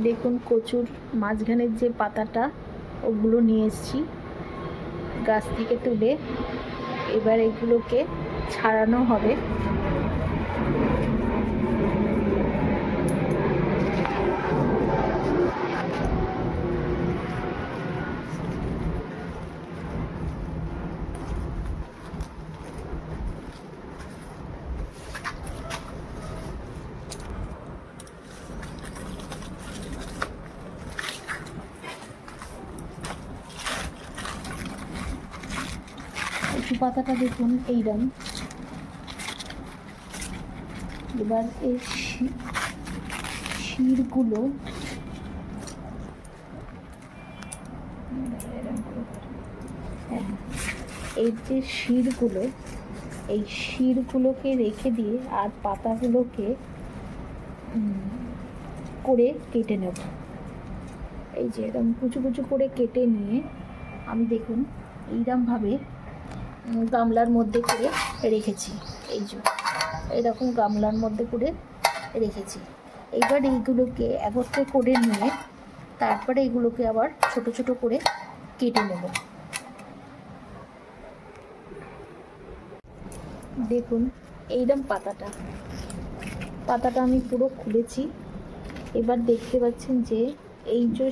দেখুন কচুর মাঝখানের যে পাতাটা ওগুলো নিয়ে এসেছি গাছ থেকে তুলে, এবার এগুলোকে ছাড়ানো হবে। কচু পাতাটা দেখুন এইরকম। এবার এই শিরগুলো এই যে এই শিরগুলোকে রেখে দিয়ে আর পাতাগুলোকে করে কেটে নেব। এই যে এরকম কুচু কুচু করে কেটে নিয়ে আমি দেখুন এইরকমভাবে গামলার মধ্যে করে রেখেছি। এই যে এরকম গামলার মধ্যে করে রেখেছি। এইবার এইগুলোকে একত্রে করে নিয়ে তারপরে এগুলোকে আবার ছোট ছোট করে কেটে নেব। দেখুন এইরকম পাতাটা আমি পুরো খুলেছি। এবার দেখতে পাচ্ছেন যে এই যে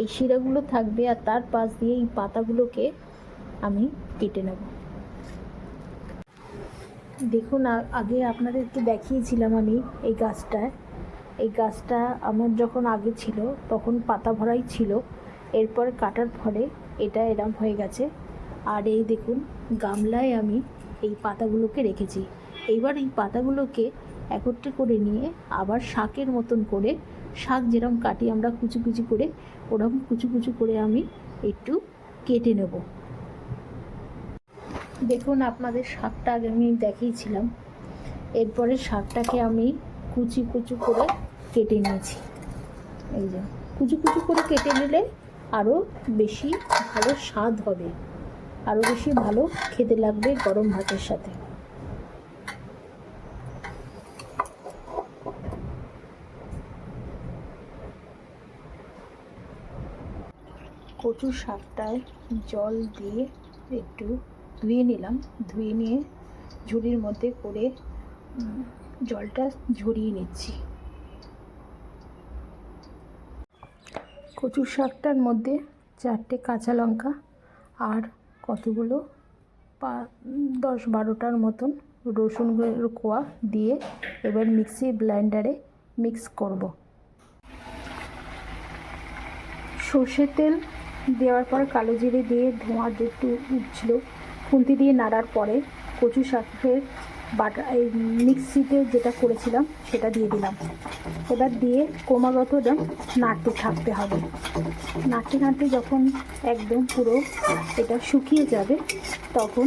এই শিরাগুলো থাকবে আর তার পাশ দিয়ে এই পাতাগুলোকে আমি কেটে নেব। দেখুন আগে আপনাদেরকে দেখিয়েছিলাম আমি এই গাছটা আমার যখন আগে ছিল তখন পাতা ভরাই ছিল, এরপর কাটার ফলে এটা এরম হয়ে গেছে। আর এই দেখুন গামলায় আমি এই পাতাগুলোকে রেখেছি। এইবার এই পাতাগুলোকে একত্রে করে নিয়ে আবার শাকের মতন করে, শাক যেরকম কাটি আমরা কুচি কুচি করে, ওরকম কুচি কুচি করে আমি একটু কেটে নেব। দেখুন আপনাদের শাকটা আগে আমি দেখিয়েছিলাম, এরপরে শাকটাকে আমি কুচি কুচি করে কেটে নিয়েছি। এই যে কুচি কুচি করে কেটে নিলে আরও বেশি ভালো স্বাদ হবে, আরও বেশি ভালো খেতে লাগবে গরম ভাতের সাথে। কচু শাকটায় জল দিয়ে একটু ধুয়ে নিলাম, ধুয়ে নিয়ে ঝুড়ির মধ্যে করে জলটা ঝরিয়ে নিচ্ছি। কচু শাকটার মধ্যে 4টে কাঁচা লঙ্কা আর কতগুলো 10-12টার মতন রসুনের কোয়া দিয়ে এবার মিক্সি ব্লেন্ডারে মিক্স করব। সর্ষের তেল দেওয়ার পর কালো জিরে দিয়ে ধোঁয়া একটু উঠছিল, খুন্তি দিয়ে নাড়ার পরে কচু শাকের বাটা এই মিক্সিতে যেটা করেছিলাম সেটা দিয়ে দিলাম। এবার দিয়ে ক্রমাগত নাড়তে থাকতে হবে। নাড়তে নাড়তে যখন একদম পুরো এটা শুকিয়ে যাবে তখন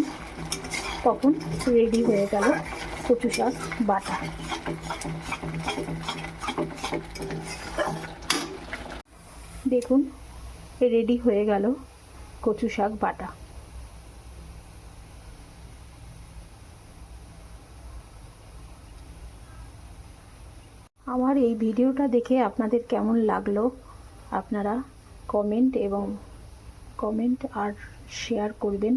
রেডি হয়ে গেল কচু শাক বাটা। দেখুন রেডি হয়ে গেল কচু শাক বাটা। আমার এই ভিডিওটা দেখে আপনাদের কেমন লাগলো আপনারা কমেন্ট আর শেয়ার করবেন।